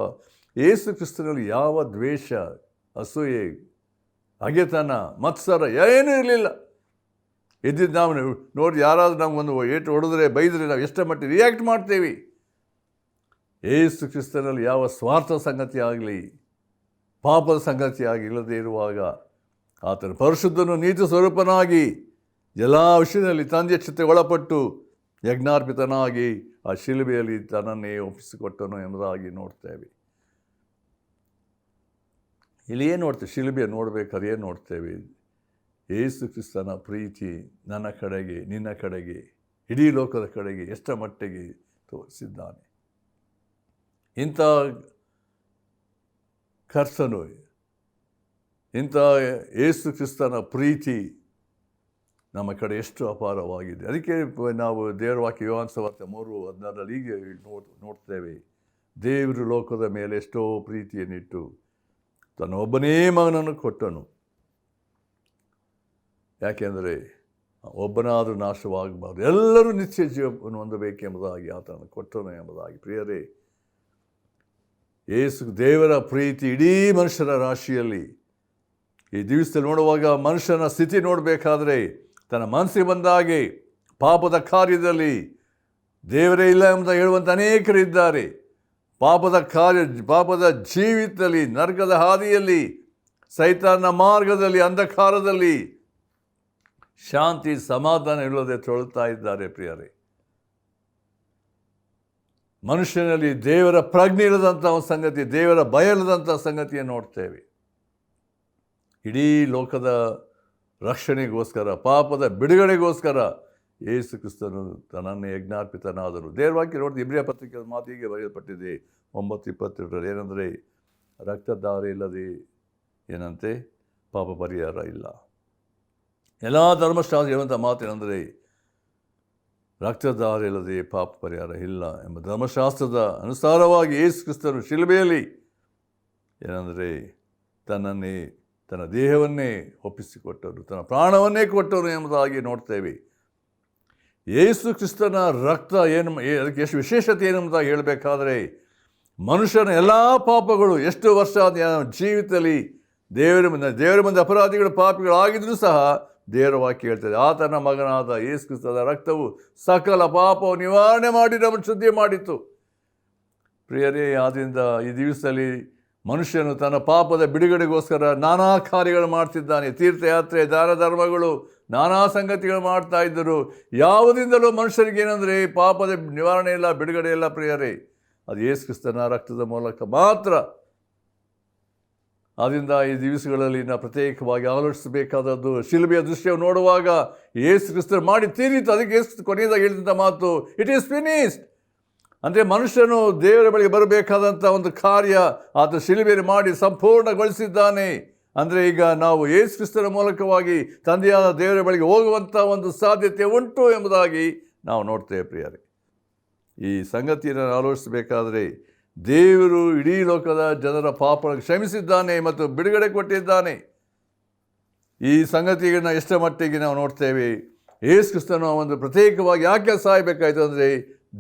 ಯೇಸು ಕ್ರಿಸ್ತನಲ್ಲಿ ಯಾವ ದ್ವೇಷ, ಅಸೂಯೆ, ಹಗೆತನ, ಮತ್ಸರ ಏನೂ ಇರಲಿಲ್ಲ. ಎದ್ದಿದ್ದು ನಾವು ನೋಡಿ, ಯಾರಾದರೂ ನಮಗೊಂದು ಏಟು ಹೊಡೆದ್ರೆ, ಬೈದರೆ ನಾವು ಎಷ್ಟರ ಮಟ್ಟಿಗೆ ರಿಯಾಕ್ಟ್ ಮಾಡ್ತೇವೆ. ಯೇಸು ಕ್ರಿಸ್ತನಲ್ಲಿ ಯಾವ ಸ್ವಾರ್ಥ ಸಂಗತಿ ಆಗಲಿ, ಪಾಪದ ಸಂಗತಿ ಆಗಿ ಇಲ್ಲದೇ ಇರುವಾಗ ಆತನ ಪರಿಶುದ್ಧನು ನೀತಿ ಸ್ವರೂಪನಾಗಿ ಎಲ್ಲ ವಿಷಯದಲ್ಲಿ ತಂದೆಯ ಚಿತ್ತ ಒಳಪಟ್ಟು ಯಜ್ಞಾರ್ಪಿತನಾಗಿ ಆ ಶಿಲುಬೆಯಲ್ಲಿ ತನ್ನನ್ನೇ ಒಪ್ಪಿಸಿಕೊಟ್ಟನು ಎಂಬುದಾಗಿ ನೋಡ್ತೇವೆ. ಇಲ್ಲಿ ಏನು ನೋಡ್ತೇವೆ? ಶಿಲುಬೆ ನೋಡಬೇಕಾದ್ರೆ ಏನು ನೋಡ್ತೇವೆ? ಯೇಸು ಕ್ರಿಸ್ತನ ಪ್ರೀತಿ ನನ್ನ ಕಡೆಗೆ, ನಿನ್ನ ಕಡೆಗೆ, ಇಡೀ ಲೋಕದ ಕಡೆಗೆ ಎಷ್ಟರ ಮಟ್ಟಿಗೆ ತೋರಿಸಿದ್ದಾನೆ. ಇಂಥ ಕರ್ತನು, ಇಂಥ ಯೇಸು ಕ್ರಿಸ್ತನ ಪ್ರೀತಿ ನಮ್ಮ ಕಡೆ ಎಷ್ಟು ಅಪಾರವಾಗಿದೆ. ಅದಕ್ಕೆ ನಾವು ದೇವರ ವಾಕ್ಯ ಯೋಹಾನ ಸುವಾರ್ತೆ 3:16 ಹೀಗೆ ನೋಡ್ತೇವೆ, ದೇವರು ಲೋಕದ ಮೇಲೆ ಎಷ್ಟೋ ಪ್ರೀತಿಯನ್ನಿಟ್ಟು ತನ್ನ ಒಬ್ಬನೇ ಮಗನನ್ನು ಕೊಟ್ಟನು. ಯಾಕೆಂದರೆ ಒಬ್ಬನಾದರೂ ನಾಶವಾಗಬಾರ್ದು, ಎಲ್ಲರೂ ನಿತ್ಯ ಜೀವವನ್ನು ಹೊಂದಬೇಕೆಂಬುದಾಗಿ ಆತನನ್ನು ಕೊಟ್ಟನು ಎಂಬುದಾಗಿ. ಪ್ರಿಯರೇ, ಯೇಸು ದೇವರ ಪ್ರೀತಿ ಇಡೀ ಮನುಷ್ಯರ ರಾಶಿಯಲ್ಲಿ ಈ ದಿವಸದಲ್ಲಿ ನೋಡುವಾಗ ಮನುಷ್ಯನ ಸ್ಥಿತಿ ನೋಡಬೇಕಾದ್ರೆ ತನ್ನ ಮನಸ್ಸಿಗೆ ಬಂದಾಗೆ ಪಾಪದ ಕಾರ್ಯದಲ್ಲಿ ದೇವರೇ ಇಲ್ಲ ಎಂಬುದಾಗಿ ಹೇಳುವಂಥ ಅನೇಕರಿದ್ದಾರೆ. ಪಾಪದ ಜೀವಿತದಲ್ಲಿ, ನರಕದ ಹಾದಿಯಲ್ಲಿ, ಸೈತಾನನ ಮಾರ್ಗದಲ್ಲಿ, ಅಂಧಕಾರದಲ್ಲಿ ಶಾಂತಿ ಸಮಾಧಾನ ಇಲ್ಲದೆ ತೊಳ್ತಾ ಇದ್ದಾರೆ. ಪ್ರಿಯರೇ, ಮನುಷ್ಯನಲ್ಲಿ ದೇವರ ಪ್ರಜ್ಞೆ ಇಲ್ಲದಂಥ ಒಂದು ಸಂಗತಿ, ದೇವರ ಭಯ ಇಲ್ಲದಂಥ ಸಂಗತಿಯನ್ನು ನೋಡ್ತೇವೆ. ಇಡೀ ಲೋಕದ ರಕ್ಷಣೆಗೋಸ್ಕರ, ಪಾಪದ ಬಿಡುಗಡೆಗೋಸ್ಕರ ಯೇಸು ಕ್ರಿಸ್ತನು ತನ್ನನ್ನೇ ಯಜ್ಞಾರ್ಪಿತನಾದರು. ದೇವವಾಕ್ಯ ನೋಡಿ, ಇಬ್ರಿಯ ಪತ್ರಿಕೆ ಮಾತಿಗೆ ಬರೆಯಲ್ಪಟ್ಟಿದೆ 9:22 ಏನಂದರೆ, ರಕ್ತಧಾರೆ ಇಲ್ಲದೆ ಏನಂತೆ ಪಾಪ ಪರಿಹಾರ ಇಲ್ಲ. ಎಲ್ಲ ಧರ್ಮಶಾಸ್ತ್ರ ಹೇಳುವಂಥ ಮಾತೇನೆಂದರೆ, ರಕ್ತಧಾರೆ ಇಲ್ಲದೆ ಪಾಪ ಪರಿಹಾರ ಇಲ್ಲ ಎಂಬ ಧರ್ಮಶಾಸ್ತ್ರದ ಅನುಸಾರವಾಗಿ ಯೇಸು ಕ್ರಿಸ್ತನು ಶಿಲುಬೆಯಲ್ಲಿ ಏನಂದರೆ ತನ್ನ ದೇಹವನ್ನೇ ಒಪ್ಪಿಸಿಕೊಟ್ಟರು, ತನ್ನ ಪ್ರಾಣವನ್ನೇ ಕೊಟ್ಟರು ಎಂಬುದಾಗಿ ನೋಡ್ತೇವೆ. ಯೇಸು ಕ್ರಿಸ್ತನ ರಕ್ತ ಅದಕ್ಕೆ ಎಷ್ಟು ವಿಶೇಷತೆ ಏನೆಂಬುದಾಗಿ ಹೇಳಬೇಕಾದ್ರೆ, ಮನುಷ್ಯನ ಎಲ್ಲ ಪಾಪಗಳು ಎಷ್ಟು ವರ್ಷ ಜೀವಿತದಲ್ಲಿ ದೇವರ ಮುಂದೆ ಅಪರಾಧಿಗಳು, ಪಾಪಿಗಳಾಗಿದ್ದರೂ ಸಹ ದೇವರ ವಾಕ್ಯ ಹೇಳ್ತದೆ. ಆತನ ಮಗನಾದ ಯೇಸು ಕ್ರಿಸ್ತನ ರಕ್ತವು ಸಕಲ ಪಾಪವು ನಿವಾರಣೆ ಮಾಡಿ ನಮ್ಮನ್ನು ಶುದ್ಧಿ ಮಾಡಿತು. ಪ್ರಿಯರೇ, ಆದ್ದರಿಂದ ಈ ದಿವಸದಲ್ಲಿ ಮನುಷ್ಯನು ತನ್ನ ಪಾಪದ ಬಿಡುಗಡೆಗೋಸ್ಕರ ನಾನಾ ಕಾರ್ಯಗಳು ಮಾಡ್ತಿದ್ದಾನೆ. ತೀರ್ಥಯಾತ್ರೆ, ದಾನ ಧರ್ಮಗಳು, ನಾನಾ ಸಂಗತಿಗಳು ಮಾಡ್ತಾ ಇದ್ದರು. ಯಾವುದಿಂದಲೂ ಮನುಷ್ಯರಿಗೆ ಏನಂದರೆ ಪಾಪದ ನಿವಾರಣೆ ಇಲ್ಲ, ಬಿಡುಗಡೆ ಇಲ್ಲ. ಪ್ರಿಯರೇ, ಅದು ಯೇಸು ಕ್ರಿಸ್ತನ ರಕ್ತದ ಮೂಲಕ ಮಾತ್ರ. ಆದ್ದರಿಂದ ಈ ದಿವಸಗಳಲ್ಲಿ ನಾವು ಪ್ರತ್ಯೇಕವಾಗಿ ಆಲೋಚಿಸಬೇಕಾದದ್ದು ಶಿಲುಬೆಯ ದೃಶ್ಯವನ್ನು ನೋಡುವಾಗ ಯೇಸು ಕ್ರಿಸ್ತರು ಮಾಡಿ ತೀರಿತು. ಅದಕ್ಕೆ ಯೇಸು ಕೊನೆಯದಾಗಿ ಹೇಳಿದಂಥ ಮಾತು, ಇಟ್ ಈಸ್ ಫಿನಿಶ್ಡ್. ಅಂದರೆ ಮನುಷ್ಯನು ದೇವರ ಬಳಿಗೆ ಬರಬೇಕಾದಂಥ ಒಂದು ಕಾರ್ಯ ಆತ ಶಿಲುಬೆಯಲ್ಲಿ ಮಾಡಿ ಸಂಪೂರ್ಣಗೊಳಿಸಿದ್ದಾನೆ. ಅಂದರೆ ಈಗ ನಾವು ಯೇಸು ಕ್ರಿಸ್ತನ ಮೂಲಕವಾಗಿ ತಂದೆಯಾದ ದೇವರ ಬಳಿಗೆ ಹೋಗುವಂಥ ಒಂದು ಸಾಧ್ಯತೆ ಉಂಟು ಎಂಬುದಾಗಿ ನಾವು ನೋಡ್ತೇವೆ. ಪ್ರಿಯರೇ, ಈ ಸಂಗತಿಯನ್ನು ಆಲೋಚಿಸಬೇಕಾದರೆ ದೇವರು ಇಡೀ ಲೋಕದ ಜನರ ಪಾಪಗಳನ್ನು ಕ್ಷಮಿಸಿದ್ದಾನೆ ಮತ್ತು ಬಿಡುಗಡೆ ಕೊಟ್ಟಿದ್ದಾನೆ. ಈ ಸಂಗತಿಗಳನ್ನ ಎಷ್ಟರ ಮಟ್ಟಿಗೆ ನಾವು ನೋಡ್ತೇವೆ. ಯೇಸು ಕ್ರಿಸ್ತನು ಒಂದು ಪ್ರತ್ಯೇಕವಾಗಿ ಯಾಕೆ ಸಾಯಬೇಕಾಯಿತು ಅಂದರೆ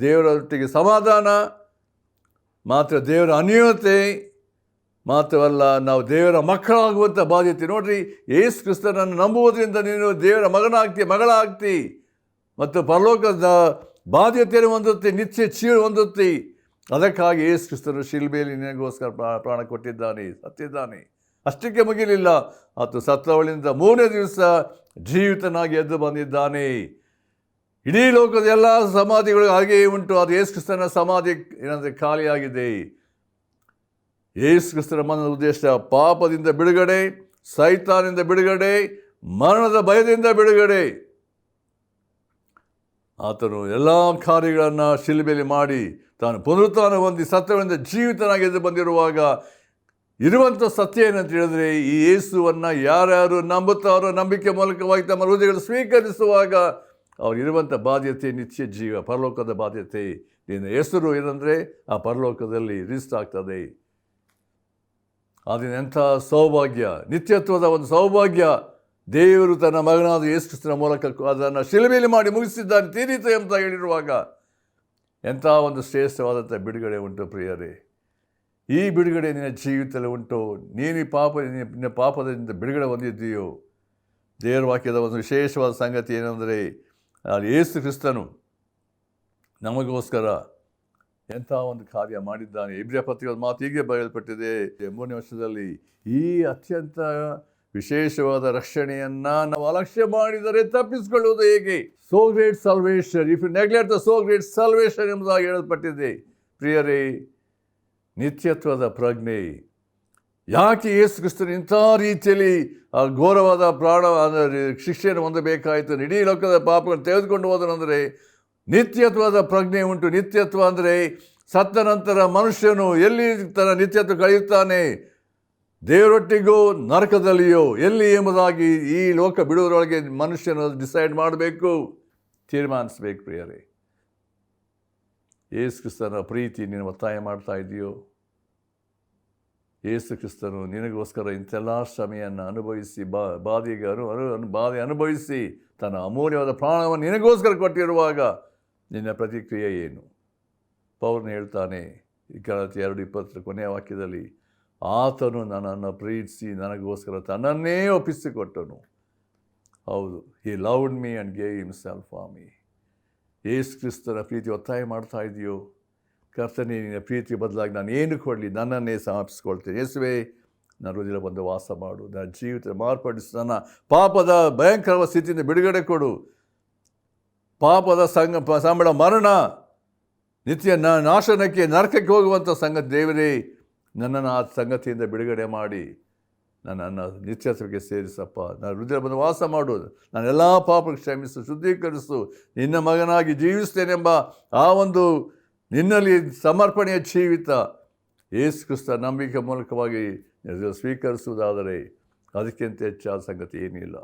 ದೇವರೊಟ್ಟಿಗೆ ಸಮಾಧಾನ ಮಾತ್ರ, ದೇವರ ಅನ್ಯೋನ್ಯತೆ ಮಾತ್ರವಲ್ಲ, ನಾವು ದೇವರ ಮಕ್ಕಳಾಗುವಂಥ ಬಾಧ್ಯತೆ. ನೋಡ್ರಿ, ಯೇಸು ಕ್ರಿಸ್ತನನ್ನು ನಂಬುವುದರಿಂದ ನೀನು ದೇವರ ಮಗನಾಗ್ತಿ, ಮಗಳಾಗ್ತಿ ಮತ್ತು ಪರಲೋಕದ ಬಾಧ್ಯತೆಯನ್ನು ಹೊಂದುತ್ತಿ, ನಿತ್ಯ ಜೀವ ಹೊಂದುತ್ತಿ. ಅದಕ್ಕಾಗಿ ಯೇಸು ಕ್ರಿಸ್ತನು ಶಿಲುಬೆಯಲ್ಲಿ ನಿನಗೋಸ್ಕರ ಪ್ರಾಣ ಕೊಟ್ಟಿದ್ದಾನೆ, ಸತ್ತಿದ್ದಾನೆ. ಅಷ್ಟಕ್ಕೆ ಮುಗಿಲಿಲ್ಲ, ಆತ ಸತ್ತವಳಿಂದ 3ನೇ ದಿವಸ ಜೀವಿತನಾಗಿ ಎದ್ದು ಬಂದಿದ್ದಾನೆ. ಇಡೀ ಲೋಕದ ಎಲ್ಲ ಸಮಾಧಿಗಳು ಹಾಗೆಯೇ ಉಂಟು. ಅದು ಯೇಸು ಕ್ರಿಸ್ತನ ಸಮಾಧಿ ಏನಂದರೆ ಖಾಲಿಯಾಗಿದೆ. ಯೇಸು ಕ್ರಿಸ್ತನ ಮನದ ಉದ್ದೇಶ ಪಾಪದಿಂದ ಬಿಡುಗಡೆ, ಸೈತಾನದಿಂದ ಬಿಡುಗಡೆ, ಮರಣದ ಭಯದಿಂದ ಬಿಡುಗಡೆ. ಆತನು ಎಲ್ಲ ಕಾರ್ಯಗಳನ್ನು ಶಿಲುಬೆಯಲ್ಲಿ ಮಾಡಿ ತಾನು ಪುನರುತ್ಥಾನ ಹೊಂದಿ ಸತ್ತವರಿಂದ ಜೀವಿತನಾಗಿ ಎದ್ದು ಬಂದಿರುವಾಗ ಇರುವಂಥ ಸತ್ಯ ಏನಂತ ಹೇಳಿದ್ರೆ, ಈ ಯೇಸುವನ್ನು ಯಾರ್ಯಾರು ನಂಬುತ್ತಾರೋ, ನಂಬಿಕೆ ಮೂಲಕವಾಗಿ ತಮ್ಮ ಹೃದಯಗಳು ಸ್ವೀಕರಿಸುವಾಗ ಅವರಿರುವಂಥ ಬಾಧ್ಯತೆ ನಿತ್ಯ ಜೀವ, ಪರಲೋಕದ ಬಾಧ್ಯತೆ. ನಿನ್ನ ಹೆಸರು ಏನಂದರೆ ಆ ಪರಲೋಕದಲ್ಲಿ ರಿಜಿಸ್ಟರ್ ಆಗ್ತದೆ. ಅದನ್ನ ಎಂಥ ಸೌಭಾಗ್ಯ, ನಿತ್ಯತ್ವದ ಒಂದು ಸೌಭಾಗ್ಯ. ದೇವರು ತನ್ನ ಮಗನಾದ ಯೇಸು ಕ್ರಿಸ್ತನ ಮೂಲಕ ಅದನ್ನು ಶಿಲುಬೆಯಲ್ಲಿ ಮಾಡಿ ಮುಗಿಸಿದ್ದಾನೆ, ತೀರಿತು ಅಂತ ಹೇಳಿರುವಾಗ ಎಂಥ ಒಂದು ಶ್ರೇಷ್ಠವಾದಂಥ ಬಿಡುಗಡೆ ಉಂಟು. ಪ್ರಿಯರೇ, ಈ ಬಿಡುಗಡೆ ನಿನ್ನ ಜೀವಿತದಲ್ಲಿ ಉಂಟು. ನೀನು ನಿನ್ನ ಪಾಪದಿಂದ ಬಿಡುಗಡೆ ಹೊಂದಿದ್ದೀಯೋ. ದೇವರ ವಾಕ್ಯದ ಒಂದು ವಿಶೇಷವಾದ ಸಂಗತಿ ಏನಂದರೆ, ಅಲ್ಲಿ ಯೇಸು ಕ್ರಿಸ್ತನು ನಮಗೋಸ್ಕರ ಎಂಥ ಒಂದು ಕಾರ್ಯ ಮಾಡಿದ್ದಾನೆ. ಇಬ್ರಿಯ ಪತ್ರಿಕೆಯ ಮಾತು ಹೀಗೆ ಬರೆಯಲ್ಪಟ್ಟಿದೆ, 3ನೇ ವರ್ಷದಲ್ಲಿ ಈ ಅತ್ಯಂತ ವಿಶೇಷವಾದ ರಕ್ಷಣೆಯನ್ನು ನಾವು ಅಲಕ್ಷ್ಯ ಮಾಡಿದರೆ ತಪ್ಪಿಸಿಕೊಳ್ಳುವುದು ಹೇಗೆ? So great salvation, if you neglect the so great salvation ಎಂಬುದಾಗಿ ಹೇಳಲ್ಪಟ್ಟಿದೆ. ಪ್ರಿಯರೇ, ನಿತ್ಯತ್ವದ ಪ್ರಜ್ಞೆ. ಯಾಕೆ ಯೇಸು ಕ್ರಿಸ್ತನು ಇಂಥ ರೀತಿಯಲ್ಲಿ ಘೋರವಾದ ಶಿಕ್ಷೆಯನ್ನು ಹೊಂದಬೇಕಾಯಿತು? ಇಡೀ ಲೋಕದ ಪಾಪಗಳನ್ನು ತೆಗೆದುಕೊಂಡು ಹೋದನೆಂದರೆ ನಿತ್ಯತ್ವದ ಪ್ರಜ್ಞೆ ಉಂಟು. ನಿತ್ಯತ್ವ ಅಂದರೆ ಸತ್ತ ನಂತರ ಮನುಷ್ಯನು ಎಲ್ಲಿ ತನ್ನ ನಿತ್ಯತ್ವ ಕಳೆಯುತ್ತಾನೆ, ದೇವರೊಟ್ಟಿಗೂ ನರಕದಲ್ಲಿಯೋ ಎಲ್ಲಿ ಎಂಬುದಾಗಿ ಈ ಲೋಕ ಬಿಡುವುದರೊಳಗೆ ಮನುಷ್ಯನು ಡಿಸೈಡ್ ಮಾಡಬೇಕು, ತೀರ್ಮಾನಿಸಬೇಕು. ಪ್ರಿಯರೇ, ಯೇಸು ಕ್ರಿಸ್ತನ ಪ್ರೀತಿ ನೀನು ಒತ್ತಾಯ ಮಾಡ್ತಾ ಇದೆಯೋ? ಯೇಸು ಕ್ರಿಸ್ತನು ನಿನಗೋಸ್ಕರ ಇಂತೆಲ್ಲ ಶ್ರಮೆಯನ್ನು ಅನುಭವಿಸಿ ಬಾಧೆ ಅನುಭವಿಸಿ ತನ್ನ ಅಮೂಲ್ಯವಾದ ಪ್ರಾಣವನ್ನು ನಿನಗೋಸ್ಕರ ಕೊಟ್ಟಿರುವಾಗ ನಿನ್ನ ಪ್ರತಿಕ್ರಿಯೆ ಏನು? ಪೌಲನು ಹೇಳ್ತಾನೆ ಗಲಾತ್ಯ 2:20 ಕೊನೆಯ ವಾಕ್ಯದಲ್ಲಿ, ಆತನು ನನ್ನನ್ನು ಪ್ರೀತಿಸಿ ನನಗೋಸ್ಕರ ತನ್ನನ್ನೇ ಒಪ್ಪಿಸಿಕೊಟ್ಟನು. ಹೌದು, he loved me and gave himself for me. ಯೇಸು ಕ್ರಿಸ್ತನ ಪ್ರೀತಿ ಒತ್ತಾಯ ಮಾಡ್ತಾ ಇದೆಯೋ? ಕರ್ತನೇ, ನಿನ್ನ ಪ್ರೀತಿ ಬದಲಾಗಿ ನಾನು ಏನು ಕೊಡಲಿ? ನನ್ನನ್ನೇ ಸಮರ್ಪಿಸ್ಕೊಳ್ತೇನೆ. ಯೇಸುವೇ, ನನ್ನ ಹೃದಯ ಬಂದು ವಾಸ ಮಾಡು, ನನ್ನ ಜೀವಿತ ಮಾರ್ಪಡಿಸು, ನನ್ನ ಪಾಪದ ಭಯಂಕರ ಸ್ಥಿತಿಯಿಂದ ಬಿಡುಗಡೆ ಕೊಡು. ಪಾಪದ ಸಂಬಳ ಮರಣ, ನಿತ್ಯ ನಾಶನಕ್ಕೆ, ನರಕಕ್ಕೆ ಹೋಗುವಂಥ ಸಂಗತಿ. ದೇವರೇ, ನನ್ನನ್ನು ಆ ಸಂಗತಿಯಿಂದ ಬಿಡುಗಡೆ ಮಾಡಿ ನನ್ನನ್ನು ನಿತ್ಯತ್ವಕ್ಕೆ ಸೇರಿಸಪ್ಪ. ನನ್ನ ಹೃದಯ ಬಂದು ವಾಸ ಮಾಡು, ನಾನೆಲ್ಲ ಪಾಪಕ್ಕೆ ಕ್ಷಮಿಸು, ಶುದ್ಧೀಕರಿಸು, ನಿನ್ನ ಮಗನಾಗಿ ಜೀವಿಸ್ತೇನೆಂಬ ಆ ಒಂದು ನಿನ್ನಲ್ಲಿ ಸಮರ್ಪಣೆಯ ಜೀವಿತ ಯೇಸು ಕ್ರಿಸ್ತ ನಂಬಿಕೆ ಮೂಲಕವಾಗಿ ಸ್ವೀಕರಿಸುವುದಾದರೆ ಅದಕ್ಕಿಂತ ಹೆಚ್ಚಾದ ಸಂಗತಿ ಏನಿಲ್ಲ.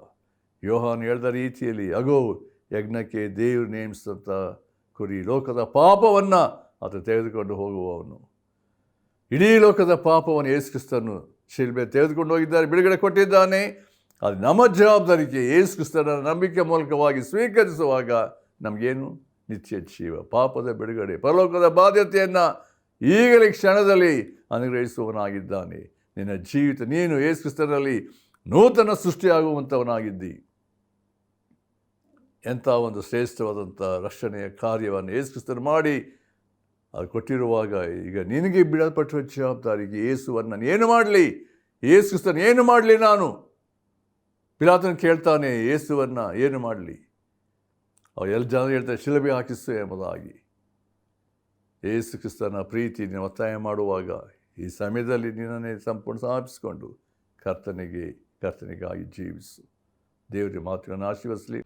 ಯೋಹಾನ್ ಹೇಳಿದ ರೀತಿಯಲ್ಲಿ, ಅಗೋ ಯಜ್ಞಕ್ಕೆ ದೇವರು ನೇಮಿಸಿದಂಥ ಕುರಿ, ಲೋಕದ ಪಾಪವನ್ನು ಆತ ತೆಗೆದುಕೊಂಡು ಹೋಗುವವನು. ಇಡೀ ಲೋಕದ ಪಾಪವನ್ನು ಯೇಸು ಕ್ರಿಸ್ತನು ಶಿಲ್ಬೆ ತೆಗೆದುಕೊಂಡು ಹೋಗಿದ್ದಾರೆ, ಬಿಡುಗಡೆ ಕೊಟ್ಟಿದ್ದಾನೆ. ಅದು ನಮ್ಮ ಜವಾಬ್ದಾರಿಗೆ. ಯೇಸು ಕ್ರಿಸ್ತನ ನಂಬಿಕೆ ಮೂಲಕವಾಗಿ ಸ್ವೀಕರಿಸುವಾಗ ನಮಗೇನು? ನಿತ್ಯ ಜೀವ, ಪಾಪದ ಬಿಡುಗಡೆ, ಪರಲೋಕದ ಬಾಧ್ಯತೆಯನ್ನು ಈಗಲೇ ಕ್ಷಣದಲ್ಲಿ ಅನುಗ್ರಹಿಸುವವನಾಗಿದ್ದಾನೆ. ನಿನ್ನ ಜೀವಿತ ನೀನು ಯೇಸು ಕ್ರಿಸ್ತನಲ್ಲಿ ನೂತನ ಸೃಷ್ಟಿಯಾಗುವಂಥವನಾಗಿದ್ದಿ. ಎಂಥ ಒಂದು ಶ್ರೇಷ್ಠವಾದಂಥ ರಕ್ಷಣೆಯ ಕಾರ್ಯವನ್ನು ಯೇಸು ಕ್ರಿಸ್ತನು ಮಾಡಿ ಅದು ಕೊಟ್ಟಿರುವಾಗ ಈಗ ನಿನಗೆ ಬಿಡಲ್ಪಟ್ಟಿರುವ ಜವಾಬ್ದಾರಿಗೆ ಯೇಸುವನ್ನು ನಾನು ಏನು ಮಾಡಲಿ, ಯೇಸು ಕ್ರಿಸ್ತನು ಏನು ಮಾಡಲಿ? ನಾನು ಪಿಲಾತನ ಕೇಳ್ತಾನೆ, ಯೇಸುವನ್ನು ಏನು ಮಾಡಲಿ? ಎಲ್ಲ ಜನರು ಹೇಳ್ತಾರೆ, ಶಿಲುಬೆ ಹಾಕಿಸು ಎಂಬುದಾಗಿ. ಯೇಸು ಕ್ರಿಸ್ತನ ಪ್ರೀತಿ ನೀನು ಒತ್ತಾಯ ಮಾಡುವಾಗ ಈ ಸಮಯದಲ್ಲಿ ನಿನ್ನನ್ನೇ ಸಂಪೂರ್ಣ ಸಮರ್ಪಿಸಿಕೊಂಡು ಕರ್ತನಿಗಾಗಿ ಜೀವಿಸು. ದೇವರ ಮಾತುಗಳನ್ನು ಆಶೀರ್ವದಿಸಲಿ.